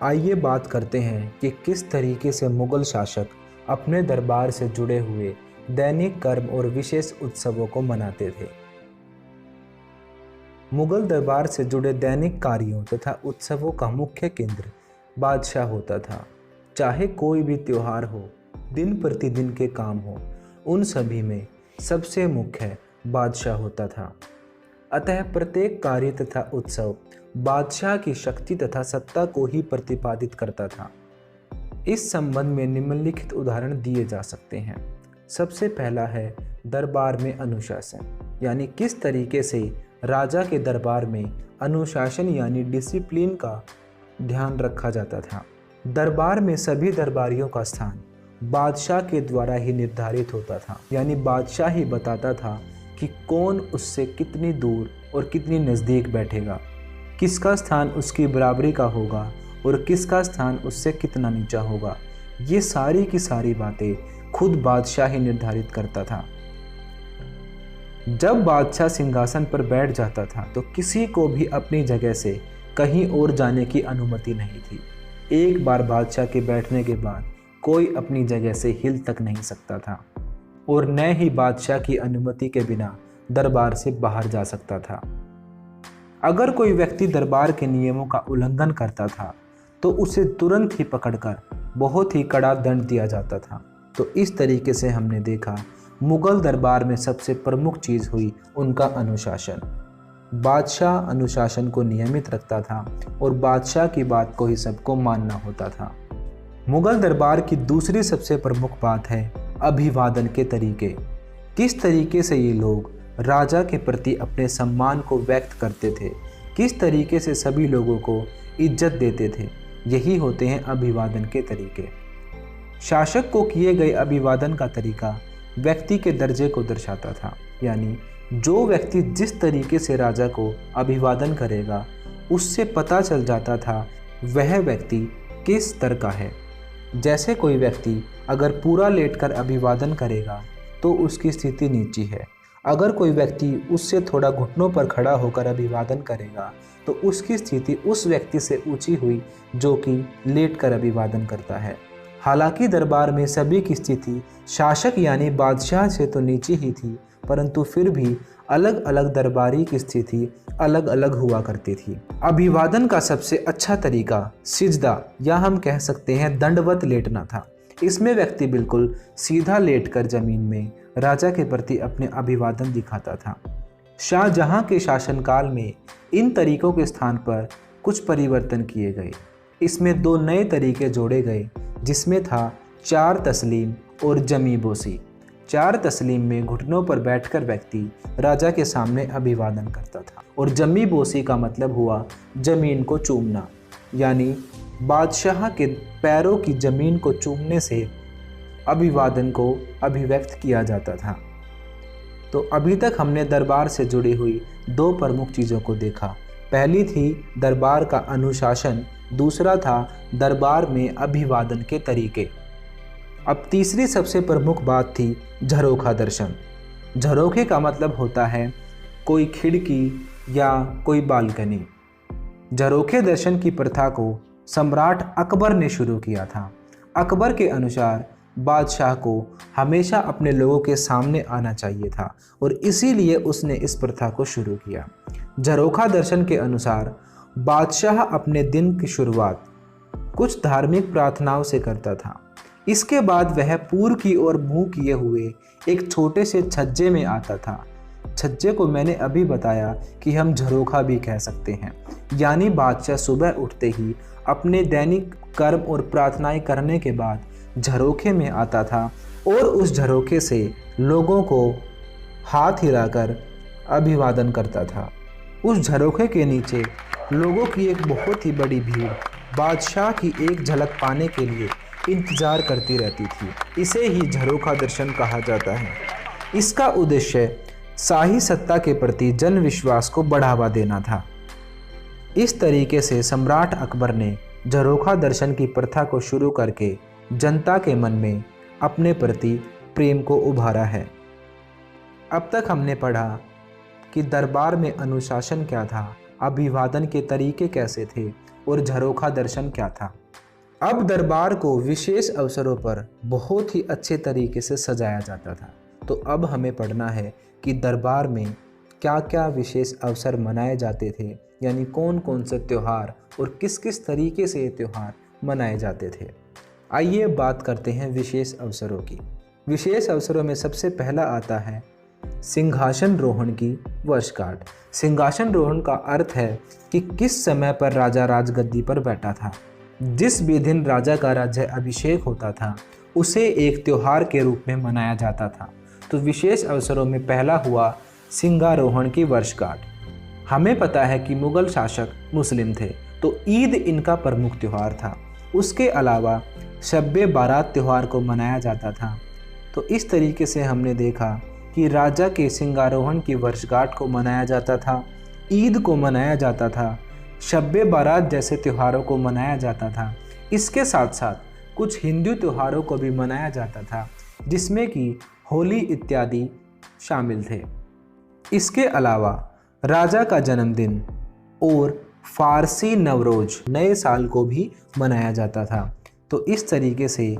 आइए बात करते हैं कि किस तरीके से मुगल शासक अपने दरबार से जुड़े हुए दैनिक कर्म और विशेष उत्सवों को मनाते थे। मुगल दरबार से जुड़े दैनिक कार्यों तथा उत्सवों का मुख्य केंद्र बादशाह होता था। चाहे कोई भी त्योहार हो, दिन प्रतिदिन के काम हो, उन सभी में सबसे मुख्य बादशाह होता था। अतः प्रत्येक कार्य तथा उत्सव बादशाह की शक्ति तथा सत्ता को ही प्रतिपादित करता था। इस संबंध में निम्नलिखित उदाहरण दिए जा सकते हैं। सबसे पहला है दरबार में अनुशासन, यानी किस तरीके से राजा के दरबार में अनुशासन यानी डिसिप्लिन का ध्यान रखा जाता था। दरबार में सभी दरबारियों का स्थान बादशाह के द्वारा ही निर्धारित होता था, यानी बादशाह ही बताता था कि कौन उससे कितनी दूर और कितनी नज़दीक बैठेगा, किसका स्थान उसकी बराबरी का होगा और किसका स्थान उससे कितना नीचा होगा। ये सारी की सारी बातें खुद बादशाह ही निर्धारित करता था। जब बादशाह सिंहासन पर बैठ जाता था तो किसी को भी अपनी जगह से कहीं और जाने की अनुमति नहीं थी। एक बार बादशाह के बैठने के बाद कोई अपनी जगह से हिल तक नहीं सकता था और न ही बादशाह की अनुमति के बिना दरबार से बाहर जा सकता था। अगर कोई व्यक्ति दरबार के नियमों का उल्लंघन करता था तो उसे तुरंत ही पकड़कर बहुत ही कड़ा दंड दिया जाता था। तो इस तरीके से हमने देखा मुगल दरबार में सबसे प्रमुख चीज़ हुई उनका अनुशासन। बादशाह अनुशासन को नियमित रखता था और बादशाह की बात को ही सबको मानना होता था। मुगल दरबार की दूसरी सबसे प्रमुख बात है अभिवादन के तरीके। किस तरीके से ये लोग राजा के प्रति अपने सम्मान को व्यक्त करते थे, किस तरीके से सभी लोगों को इज्जत देते थे, यही होते हैं अभिवादन के तरीके। शासक को किए गए अभिवादन का तरीका व्यक्ति के दर्जे को दर्शाता था, यानी जो व्यक्ति जिस तरीके से राजा को अभिवादन करेगा उससे पता चल जाता था वह व्यक्ति किस स्तर का है। जैसे कोई व्यक्ति अगर पूरा लेटकर अभिवादन करेगा तो उसकी स्थिति नीची है। अगर कोई व्यक्ति उससे थोड़ा घुटनों पर खड़ा होकर अभिवादन करेगा तो उसकी स्थिति उस व्यक्ति से ऊंची हुई जो कि लेटकर अभिवादन करता है। हालांकि दरबार में सभी की स्थिति शासक यानी बादशाह से तो नीची ही थी, परंतु फिर भी अलग अलग दरबारी की स्थिति अलग अलग हुआ करती थी। अभिवादन का सबसे अच्छा तरीका सिजदा या हम कह सकते हैं दंडवत लेटना था। इसमें व्यक्ति बिल्कुल सीधा लेटकर जमीन में राजा के प्रति अपने अभिवादन दिखाता था। शाहजहां के शासनकाल में इन तरीकों के स्थान पर कुछ परिवर्तन किए गए। इसमें दो नए तरीके जोड़े गए, जिसमें था चार तस्लीम और जमी बोसी। चार तस्लीम में घुटनों पर बैठकर व्यक्ति राजा के सामने अभिवादन करता था और जमी बोसी का मतलब हुआ जमीन को चूमना, यानी बादशाह के पैरों की जमीन को चूमने से अभिवादन को अभिव्यक्त किया जाता था। तो अभी तक हमने दरबार से जुड़ी हुई दो प्रमुख चीज़ों को देखा। पहली थी दरबार का अनुशासन, दूसरा था दरबार में अभिवादन के तरीके। अब तीसरी सबसे प्रमुख बात थी झरोखा दर्शन। झरोखे का मतलब होता है कोई खिड़की या कोई बालकनी। झरोखे दर्शन की प्रथा को सम्राट अकबर ने शुरू किया था। अकबर के अनुसार बादशाह को हमेशा अपने लोगों के सामने आना चाहिए था और इसीलिए उसने इस प्रथा को शुरू किया। झरोखा दर्शन के अनुसार बादशाह अपने दिन की शुरुआत कुछ धार्मिक प्रार्थनाओं से करता था। इसके बाद वह पूर्व की ओर मुंह किए हुए एक छोटे से छज्जे में आता था। छज्जे को मैंने अभी बताया कि हम झरोखा भी कह सकते हैं, यानी बादशाह सुबह उठते ही अपने दैनिक कर्म और प्रार्थनाएं करने के बाद झरोखे में आता था और उस झरोखे से लोगों को हाथ हिलाकर अभिवादन करता था। उस झरोखे के नीचे लोगों की एक बहुत ही बड़ी भीड़ बादशाह की एक झलक पाने के लिए इंतजार करती रहती थी। इसे ही झरोखा दर्शन कहा जाता है। इसका उद्देश्य शाही सत्ता के प्रति जन विश्वास को बढ़ावा देना था। इस तरीके से सम्राट अकबर ने झरोखा दर्शन की प्रथा को शुरू करके जनता के मन में अपने प्रति प्रेम को उभारा है। अब तक हमने पढ़ा कि दरबार में अनुशासन क्या था, अभिवादन के तरीके कैसे थे और झरोखा दर्शन क्या था। अब दरबार को विशेष अवसरों पर बहुत ही अच्छे तरीके से सजाया जाता था। तो अब हमें पढ़ना है कि दरबार में क्या क्या विशेष अवसर मनाए जाते थे, यानी कौन कौन से त्यौहार और किस किस तरीके से ये त्यौहार मनाए जाते थे। आइए बात करते हैं विशेष अवसरों की। विशेष अवसरों में सबसे पहला आता है सिंहासन रोहण की वर्षगांठ। सिंहासन रोहण का अर्थ है कि किस समय पर राजा राजगद्दी पर बैठा था। जिस भी दिन राजा का राज्य अभिषेक होता था उसे एक त्योहार के रूप में मनाया जाता था। तो विशेष अवसरों में पहला हुआ सिंहारोहण की वर्षगांठ। हमें पता है कि मुगल शासक मुस्लिम थे, तो ईद इनका प्रमुख त्यौहार था। उसके अलावा शब्बे बारात त्यौहार को मनाया जाता था। तो इस तरीके से हमने देखा कि राजा के सिंहारोहण की वर्षगांठ को मनाया जाता था, ईद को मनाया जाता था, शब्बे बारात जैसे त्योहारों को मनाया जाता था। इसके साथ साथ कुछ हिंदू त्योहारों को भी मनाया जाता था, जिसमें कि होली इत्यादि शामिल थे। इसके अलावा राजा का जन्मदिन और फारसी नवरोज नए साल को भी मनाया जाता था। तो इस तरीके से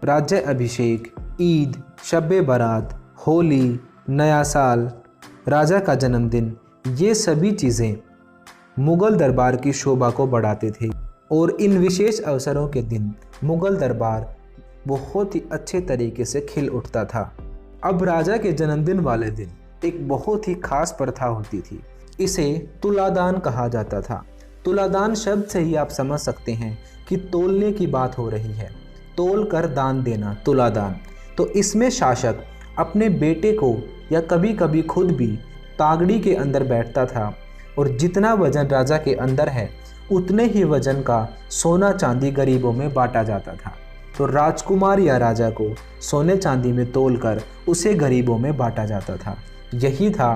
राज्य अभिषेक, ईद, शब्बे बारात, होली, नया साल, राजा का जन्मदिन, ये सभी चीज़ें मुग़ल दरबार की शोभा को बढ़ाते थे। और इन विशेष अवसरों के दिन मुग़ल दरबार बहुत ही अच्छे तरीके से खिल उठता था। अब राजा के जन्मदिन वाले दिन एक बहुत ही खास प्रथा होती थी। इसे तुलादान कहा जाता था। तुलादान शब्द से ही आप समझ सकते हैं कि तोलने की बात हो रही है, तोल कर दान देना, तुलादान। तो इसमें शासक अपने बेटे को या कभी कभी खुद भी तागड़ी के अंदर बैठता था और जितना वजन राजा के अंदर है उतने ही वजन का सोना चांदी गरीबों में बांटा जाता था। तो राजकुमार या राजा को सोने चांदी में तोलकर उसे गरीबों में बांटा जाता था। यही था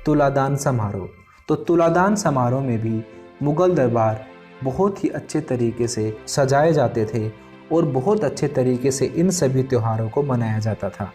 तुलादान समारोह। तो तुलादान समारोह में भी मुग़ल दरबार बहुत ही अच्छे तरीके से सजाए जाते थे और बहुत अच्छे तरीके से इन सभी त्योहारों को मनाया जाता था।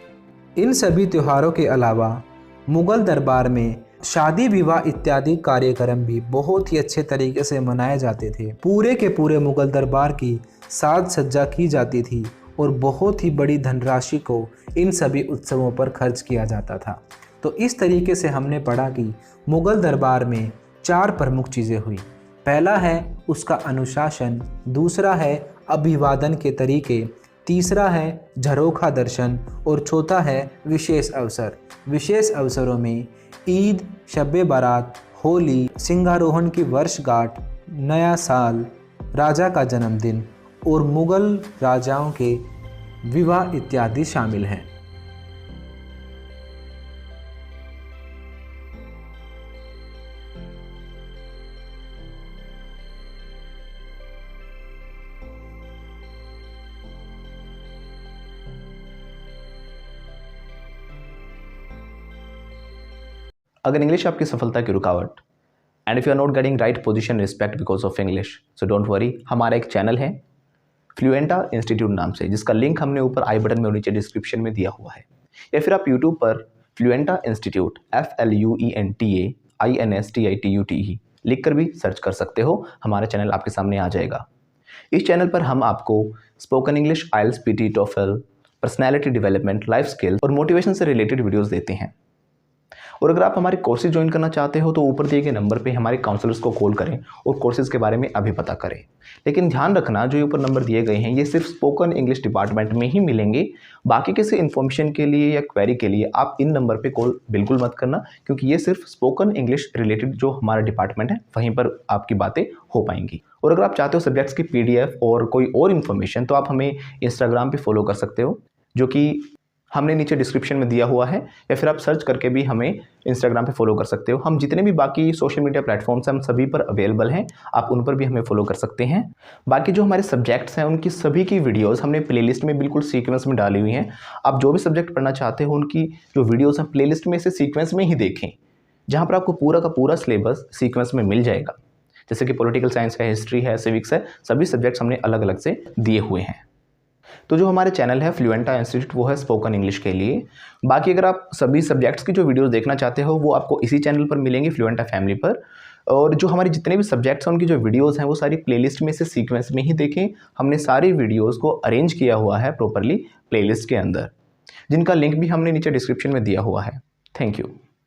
इन सभी त्योहारों के अलावा मुग़ल दरबार में शादी विवाह इत्यादि कार्यक्रम भी बहुत ही अच्छे तरीके से मनाए जाते थे। पूरे के पूरे मुग़ल दरबार की साज सज्जा की जाती थी और बहुत ही बड़ी धनराशि को इन सभी उत्सवों पर खर्च किया जाता था। तो इस तरीके से हमने पढ़ा कि मुग़ल दरबार में 4 प्रमुख चीज़ें हुई। पहला है उसका अनुशासन, दूसरा है अभिवादन के तरीके, तीसरा है झरोखा दर्शन और चौथा है विशेष अवसर। विशेष अवसरों में ईद, शब्बे बारात, होली, सिंहारोहण की वर्षगांठ, नया साल, राजा का जन्मदिन और मुग़ल राजाओं के विवाह इत्यादि शामिल हैं। अगर इंग्लिश आपकी सफलता की रुकावट and if you are not getting right position respect because of English, so don't worry. हमारा एक चैनल है फ्लुएंटा इंस्टीट्यूट नाम से, जिसका लिंक हमने ऊपर आई बटन में और नीचे डिस्क्रिप्शन में दिया हुआ है। या फिर आप यूट्यूब पर फ्लुएंटा इंस्टीट्यूट FLUENTA INSTITUTE लिख कर भी सर्च कर सकते हो। हमारा चैनल आपके सामने आ जाएगा। इस चैनल पर हम आपको स्पोकन इंग्लिश, आइल्स, PT, TOEFL, personality development, life skill और मोटिवेशन से रिलेटेड वीडियोज़ देते हैं। और अगर आप हमारे कोर्सेज ज्वाइन करना चाहते हो तो ऊपर दिए गए नंबर पे हमारे काउंसलर्स को कॉल करें और कोर्सेज के बारे में अभी पता करें। लेकिन ध्यान रखना, जो ऊपर नंबर दिए गए हैं ये सिर्फ स्पोकन इंग्लिश डिपार्टमेंट में ही मिलेंगे। बाकी किसी इन्फॉर्मेशन के लिए या क्वेरी के लिए आप इन नंबर पे कॉल बिल्कुल मत करना, क्योंकि ये सिर्फ स्पोकन इंग्लिश रिलेटेड जो हमारा डिपार्टमेंट है वहीं पर आपकी बातें हो पाएंगी। और अगर आप चाहते हो सब्जेक्ट्स की PDF और कोई और इन्फॉर्मेशन, तो आप हमें इंस्टाग्राम पर फॉलो कर सकते हो, जो कि हमने नीचे डिस्क्रिप्शन में दिया हुआ है, या फिर आप सर्च करके भी हमें इंस्टाग्राम पे फॉलो कर सकते हो। हम जितने भी बाकी सोशल मीडिया प्लेटफॉर्म्स हैं हम सभी पर अवेलेबल हैं, आप उन पर भी हमें फॉलो कर सकते हैं। बाकी जो हमारे सब्जेक्ट्स हैं उनकी सभी की वीडियोस हमने प्लेलिस्ट में बिल्कुल सीक्वेंस में डाली हुई हैं। आप जो भी सब्जेक्ट पढ़ना चाहते हो उनकी जो वीडियोज़ हैं प्लेलिस्ट में से सीक्वेंस में ही देखें, जहाँ पर आपको पूरा का पूरा सिलेबस सीक्वेंस में मिल जाएगा। जैसे कि पॉलिटिकल साइंस है, हिस्ट्री है, सिविक्स है, सभी सब्जेक्ट्स हमने अलग अलग से दिए हुए हैं। तो जो हमारे चैनल है फ्लुएंटा इंस्टीट्यूट वो है स्पोकन इंग्लिश के लिए। बाकी अगर आप सभी सब्जेक्ट्स की जो वीडियोस देखना चाहते हो वो आपको इसी चैनल पर मिलेंगी, फ्लुएंटा फैमिली पर। और जो हमारी जितने भी सब्जेक्ट्स हैं उनकी जो वीडियोस हैं वो सारी प्लेलिस्ट में से सीक्वेंस में ही देखें। हमने सारी वीडियोस को अरेंज किया हुआ है प्रॉपरली प्लेलिस्ट के अंदर, जिनका लिंक भी हमने नीचे डिस्क्रिप्शन में दिया हुआ है। Thank you.